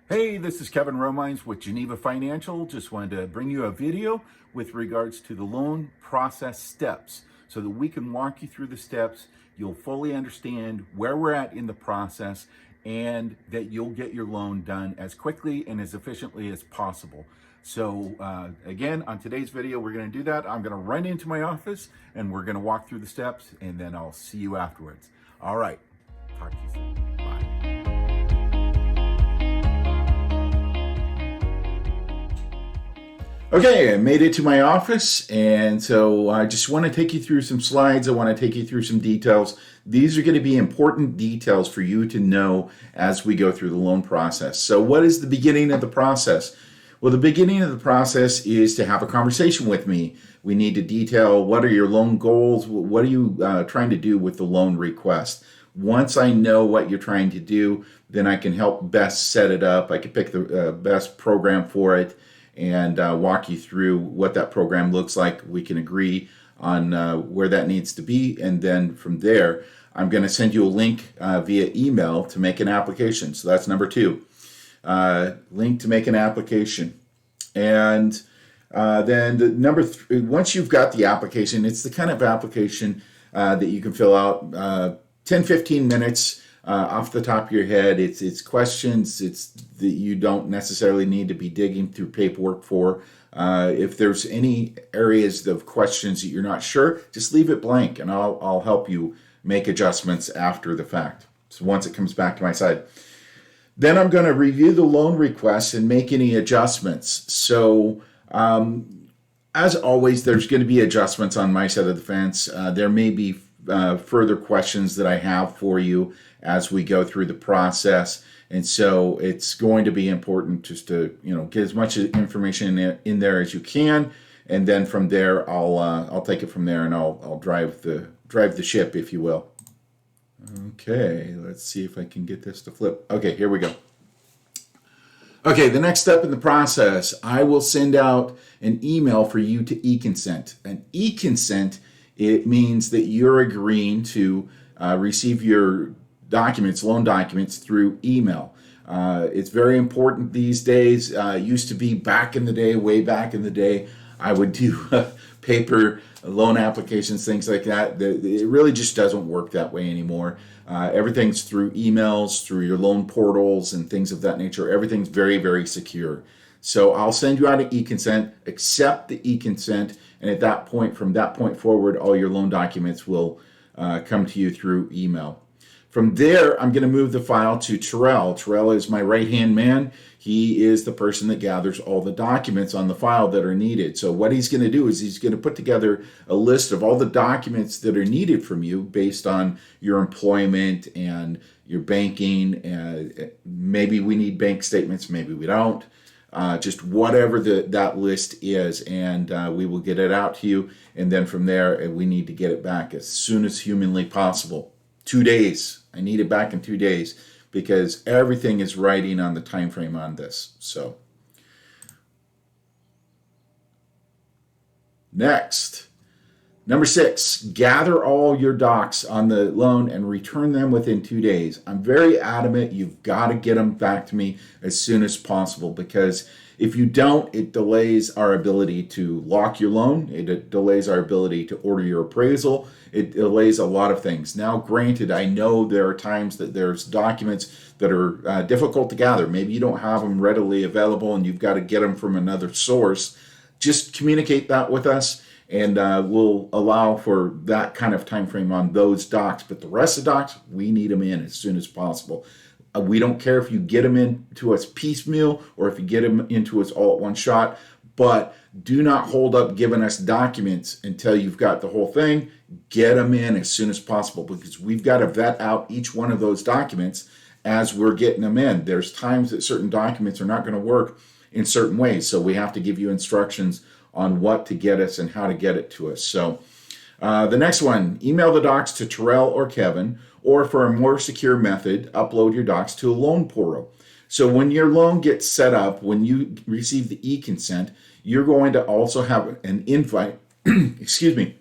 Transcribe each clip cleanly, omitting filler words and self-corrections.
Hey, this is Kevin Romines with Geneva Financial. Just wanted to bring you a video with regards to the loan process steps so that we can walk you through the steps. You'll fully understand where we're at in the process and that you'll get your loan done as quickly and as efficiently as possible. So again, on today's video, we're going to do that. I'm going to run into my office and we're going to walk through the steps and then I'll see you afterwards. All right. Talk to you soon. Bye. Okay, I made it to my office, and so I just want to take you through some slides. I want to take you through some details. These are going to be important details for you to know as we go through the loan process. So what is the beginning of the process? Well, the beginning of the process is to have a conversation with me. We need to detail what are your loan goals, what are you trying to do with the loan request. Once I know what you're trying to do, then I can help best set it up. I can pick the best program for it and walk you through what that program looks like. We can agree on where that needs to be, and then from there, I'm going to send you a link via email to make an application. So that's number 2, link to make an application. And then the number 3, once you've got the application, it's the kind of application that you can fill out 10-15 minutes off the top of your head. It's questions that you don't necessarily need to be digging through paperwork for. If there's any areas of questions that you're not sure, just leave it blank and I'll help you make adjustments after the fact. So once it comes back to my side. Then I'm going to review the loan request and make any adjustments. So as always, there's going to be adjustments on my side of the fence. There may be further questions that I have for you as we go through the process, and so it's going to be important just to get as much information in there as you can, and then from there I'll take it from there and I'll drive the ship, if you will. Okay, let's see if I can get this to flip. Okay, here we go. Okay, the next step in the process, I will send out an email for you to EConsent. An EConsent, it means that you're agreeing to receive your documents, loan documents, through email. It's very important these days. It used to be back in the day, way back in the day, I would do paper loan applications, things like that. It really just doesn't work that way anymore. Everything's through emails, through your loan portals and things of that nature. Everything's very, very secure. So I'll send you out an EConsent, accept the EConsent, and at that point, from that point forward, all your loan documents will come to you through email. From there, I'm going to move the file to Terrell. Terrell is my right-hand man. He is the person that gathers all the documents on the file that are needed. So what he's going to do is he's going to put together a list of all the documents that are needed from you based on your employment and your banking. Maybe we need bank statements, maybe we don't. Just whatever that list is, and we will get it out to you. And then from there, we need to get it back as soon as humanly possible. 2 days. I need it back in 2 days because everything is riding on the time frame on this. So next, number 6, gather all your docs on the loan and return them within 2 days. I'm very adamant you've got to get them back to me as soon as possible, because if you don't, it delays our ability to lock your loan. It delays our ability to order your appraisal. It delays a lot of things. Now, granted, I know there are times that there's documents that are difficult to gather. Maybe you don't have them readily available and you've got to get them from another source. Just communicate that with us, and we'll allow for that kind of time frame on those docs. But the rest of the docs, we need them in as soon as possible. We don't care if you get them into us piecemeal or if you get them into us all at one shot, but do not hold up giving us documents until you've got the whole thing. Get them in as soon as possible, because we've got to vet out each one of those documents as we're getting them in. There's times that certain documents are not going to work in certain ways, so we have to give you instructions on what to get us and how to get it to us. So the next one, email the docs to Terrell or Kevin, or for a more secure method, upload your docs to a loan portal. So when your loan gets set up, when you receive the EConsent, you're going to also have an invite, excuse me,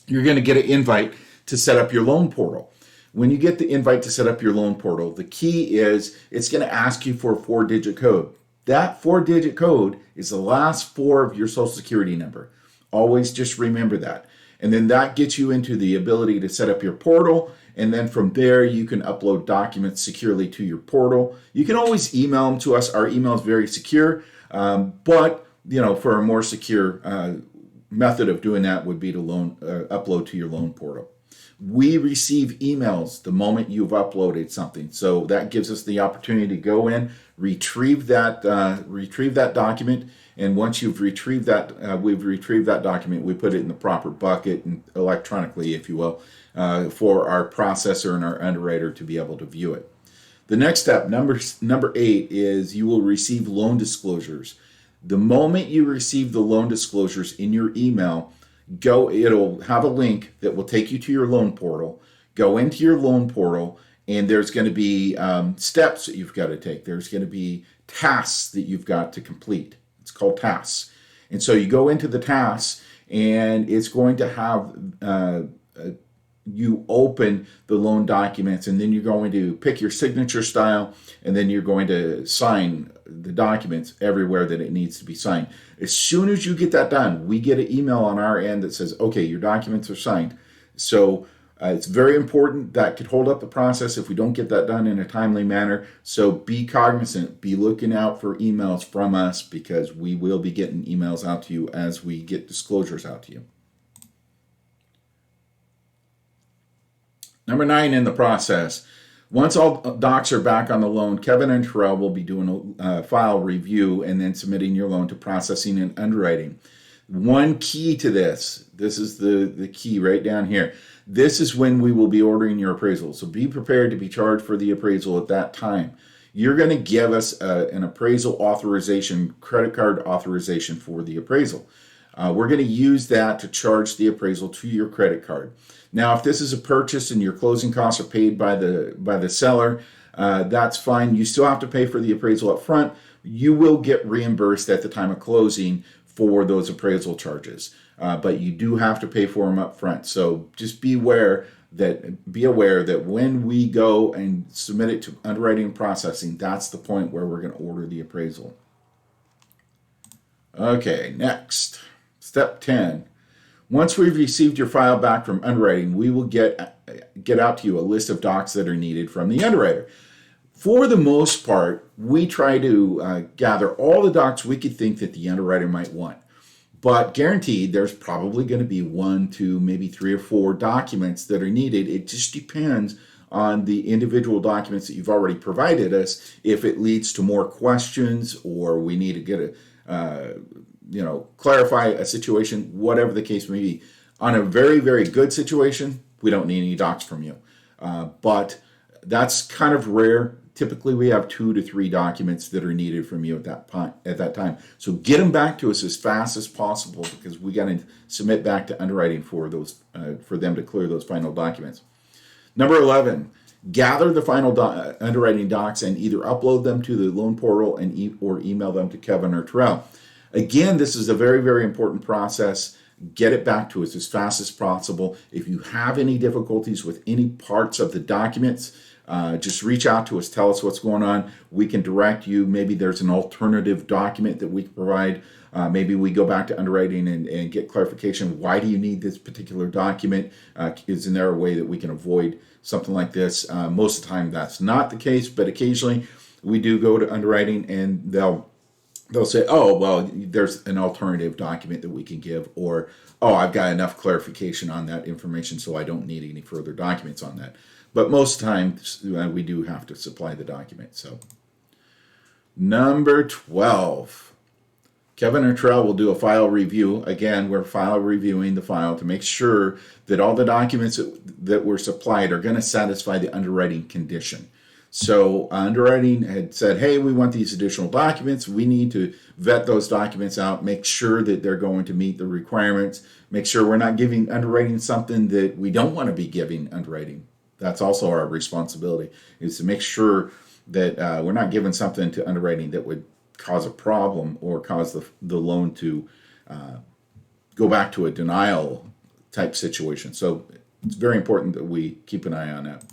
you're going to get an invite to set up your loan portal. when you get the invite to set up your loan portal, the key is it's going to ask you for a 4-digit code. That 4-digit code is the last 4 of your social security number. Always just remember that. And then that gets you into the ability to set up your portal. And then from there, you can upload documents securely to your portal. You can always email them to us. Our email is very secure. But for a more secure method of doing that would be to upload to your loan portal. We receive emails the moment you've uploaded something, so that gives us the opportunity to go in, retrieve that document, and once you've retrieved that, we've retrieved that document. We put it in the proper bucket, and electronically, if you will, for our processor and our underwriter to be able to view it. The next step, number 8, is you will receive loan disclosures. The moment you receive the loan disclosures in your email, it'll have a link that will take you to your loan portal. Go into your loan portal, and there's going to be steps that you've got to take. There's going to be tasks that you've got to complete. It's called tasks. And so you go into the tasks, and it's going to have you open the loan documents, and then you're going to pick your signature style, and then you're going to sign the documents everywhere that it needs to be signed. As soon as you get that done, we get an email on our end that says, okay, your documents are signed. So it's very important. That could hold up the process if we don't get that done in a timely manner. So be cognizant, be looking out for emails from us, because we will be getting emails out to you as we get disclosures out to you. Number 9 in the process. Once all docs are back on the loan, Kevin and Terrell will be doing a file review and then submitting your loan to processing and underwriting. One key to this is the key right down here. This is when we will be ordering your appraisal. So be prepared to be charged for the appraisal at that time. You're going to give us an appraisal authorization, credit card authorization for the appraisal. We're going to use that to charge the appraisal to your credit card. Now, if this is a purchase and your closing costs are paid by the seller, that's fine. You still have to pay for the appraisal up front. You will get reimbursed at the time of closing for those appraisal charges, but you do have to pay for them up front. So just be aware that when we go and submit it to underwriting and processing, that's the point where we're going to order the appraisal. Okay, next, step 10. Once we've received your file back from underwriting, we will get out to you a list of docs that are needed from the underwriter. For the most part, we try to gather all the docs we could think that the underwriter might want. But guaranteed, there's probably going to be 1, 2, maybe 3 or 4 documents that are needed. It just depends on the individual documents that you've already provided us, if it leads to more questions or we need to get clarify a situation, whatever the case may be. On a very, very good situation, we don't need any docs from you. But that's kind of rare. Typically, we have 2 to 3 documents that are needed from you at that time. So get them back to us as fast as possible, because we got to submit back to underwriting for those for them to clear those final documents. Number 11, gather the final underwriting docs and either upload them to the loan portal or email them to Kevin or Terrell. Again, this is a very, very important process. Get it back to us as fast as possible. If you have any difficulties with any parts of the documents, just reach out to us. Tell us what's going on. We can direct you. Maybe there's an alternative document that we can provide. Maybe we go back to underwriting and get clarification. Why do you need this particular document? Isn't there a way that we can avoid something like this? Most of the time, that's not the case, but occasionally we do go to underwriting and they'll say, oh, well, there's an alternative document that we can give, or, oh, I've got enough clarification on that information, so I don't need any further documents on that. But most times, we do have to supply the document. So, number 12, Kevin or Terrell will do a file review. Again, we're file reviewing the file to make sure that all the documents that were supplied are going to satisfy the underwriting condition. So underwriting had said, hey, we want these additional documents. We need to vet those documents out, make sure that they're going to meet the requirements, make sure we're not giving underwriting something that we don't want to be giving underwriting. That's also our responsibility, is to make sure that we're not giving something to underwriting that would cause a problem or cause the loan to go back to a denial type situation. So it's very important that we keep an eye on that.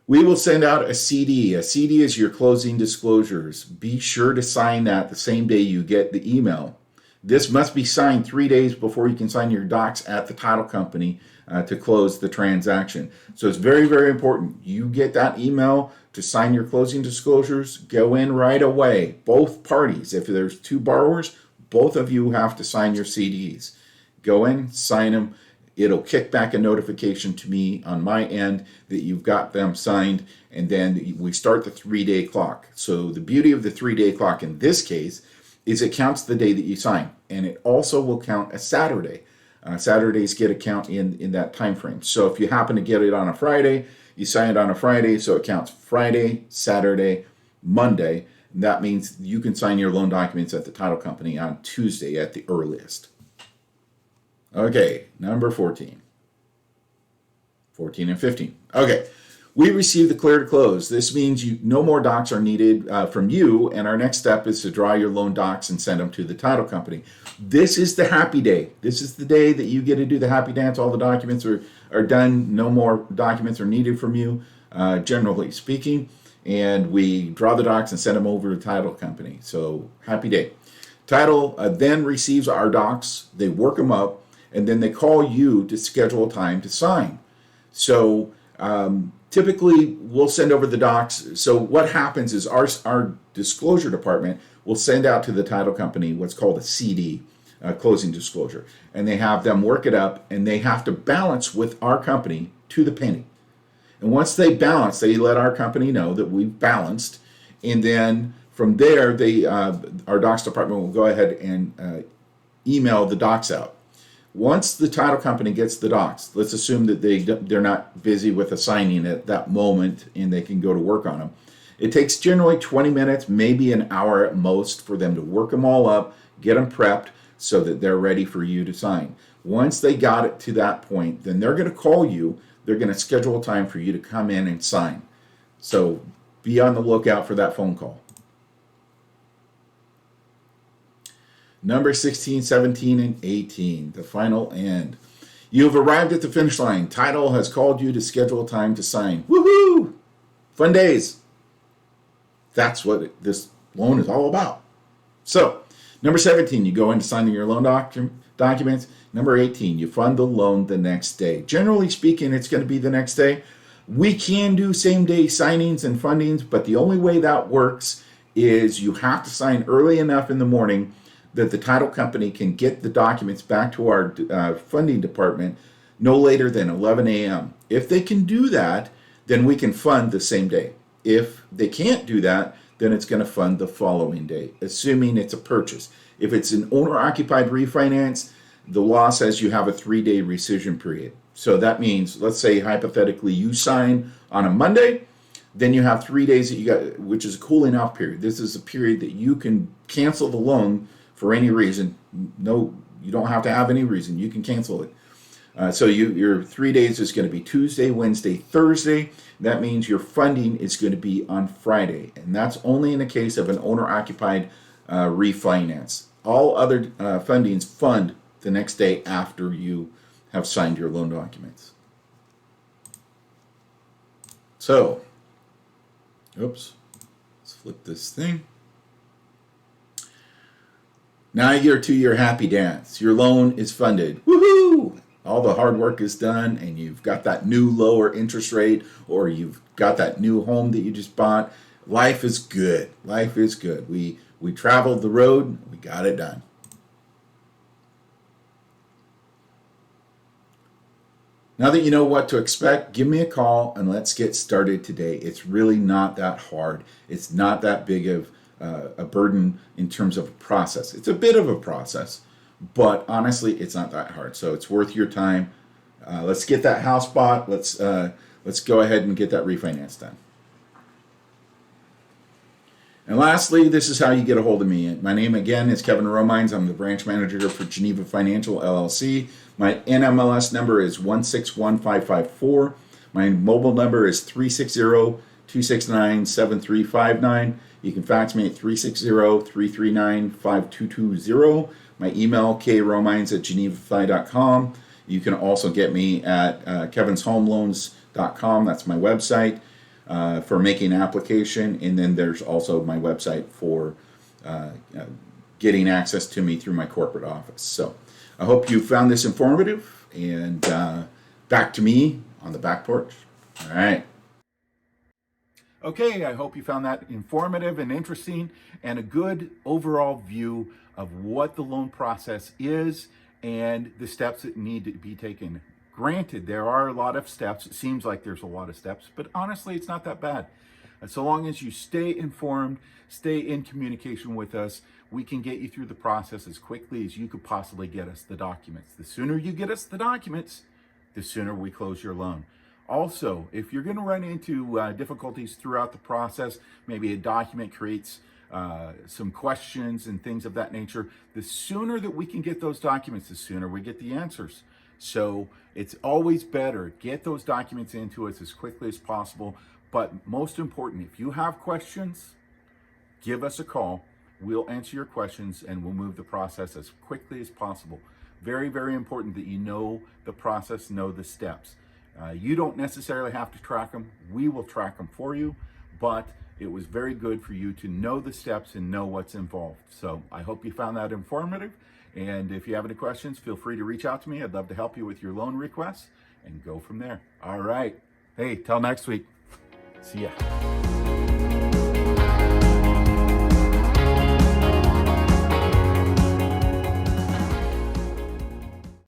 We will send out a CD. A CD is your closing disclosures. Be sure to sign that the same day you get the email. This must be signed 3 days before you can sign your docs at the title company to close the transaction. So it's very, very important. You get that email to sign your closing disclosures, go in right away. Both parties, if there's two borrowers, both of you have to sign your CDs. Go in, sign them. It'll kick back a notification to me on my end that you've got them signed, and then we start the 3-day clock. So the beauty of the 3-day clock in this case is it counts the day that you sign, and it also will count a Saturday. Saturdays get a count in that time frame. So if you happen to get it on a Friday, you sign it on a Friday, so it counts Friday, Saturday, Monday. And that means you can sign your loan documents at the title company on Tuesday at the earliest. Okay, number 14. 14 and 15. Okay, we received the clear to close. This means no more docs are needed from you, and our next step is to draw your loan docs and send them to the title company. This is the happy day. This is the day that you get to do the happy dance. All the documents are done. No more documents are needed from you, generally speaking. And we draw the docs and send them over to the title company. So happy day. Title then receives our docs. They work them up, and then they call you to schedule a time to sign. So typically, we'll send over the docs. So what happens is our disclosure department will send out to the title company what's called a CD, closing disclosure. And they have them work it up, and they have to balance with our company to the penny. And once they balance, they let our company know that we've balanced. And then from there, our docs department will go ahead and email the docs out. Once the title company gets the docs, let's assume that they're not busy with assigning at that moment and they can go to work on them. It takes generally 20 minutes, maybe an hour at most, for them to work them all up, get them prepped so that they're ready for you to sign. Once they got it to that point, then they're going to call you. They're going to schedule a time for you to come in and sign. So be on the lookout for that phone call. Number 16, 17, and 18, the final end. You have arrived at the finish line. Title has called you to schedule a time to sign. Woohoo! Fun days. That's what this loan is all about. So, number 17, you go into signing your loan documents. Number 18, you fund the loan the next day. Generally speaking, it's going to be the next day. We can do same-day signings and fundings, but the only way that works is you have to sign early enough in the morning that the title company can get the documents back to our funding department no later than 11 a.m. If they can do that, then we can fund the same day. If they can't do that, then it's going to fund the following day, assuming it's a purchase. If it's an owner-occupied refinance, the law says you have a 3-day rescission period. So that means, let's say hypothetically you sign on a Monday, then you have 3 days that you got, which is a cooling off period. This is a period that you can cancel the loan for any reason. No, you don't have to have any reason. You can cancel it. So your 3 days is going to be Tuesday, Wednesday, Thursday. That means your funding is going to be on Friday. And that's only in the case of an owner-occupied refinance. All other fundings fund the next day after you have signed your loan documents. So, let's flip this thing. Now you're to your happy dance. Your loan is funded. Woohoo! All the hard work is done, and you've got that new lower interest rate, or you've got that new home that you just bought. Life is good. Life is good. We traveled the road. We got it done. Now that you know what to expect, give me a call and let's get started today. It's really not that hard. It's not that big of a burden in terms of a process. It's a bit of a process, but honestly, it's not that hard. So it's worth your time. Let's get that house bought. Let's go ahead and get that refinance done. And lastly, this is how you get a hold of me. My name again is Kevin Romines. I'm the branch manager for Geneva Financial LLC. My NMLS number is 161554. My mobile number is 360-269-7359. You can fax me at 360-339-5220. My email, kromines@genevafy.com. You can also get me at kevinshomeloans.com. That's my website. for making an application, and then there's also my website for getting access to me through my corporate office. So I hope you found this informative, and back to me on the back porch. All right. Okay, I hope you found that informative and interesting, and a good overall view of what the loan process is and the steps that need to be taken. Granted, there are a lot of steps. It seems like there's a lot of steps, but honestly, it's not that bad. And so long as you stay informed, stay in communication with us, we can get you through the process as quickly as you could possibly get us the documents. The sooner you get us the documents, the sooner we close your loan. Also, if you're going to run into difficulties throughout the process, maybe a document creates some questions and things of that nature, the sooner that we can get those documents, the sooner we get the answers. So it's always better, get those documents into us as quickly as possible. But most important, if you have questions, give us a call. We'll answer your questions and we'll move the process as quickly as possible. Very, very important that you know the process, know the steps. You don't necessarily have to track them. We will track them for you, but it was very good for you to know the steps and know what's involved. So I hope you found that informative. And if you have any questions, feel free to reach out to me. I'd love to help you with your loan requests and go from there. All right. Hey, till next week. See ya.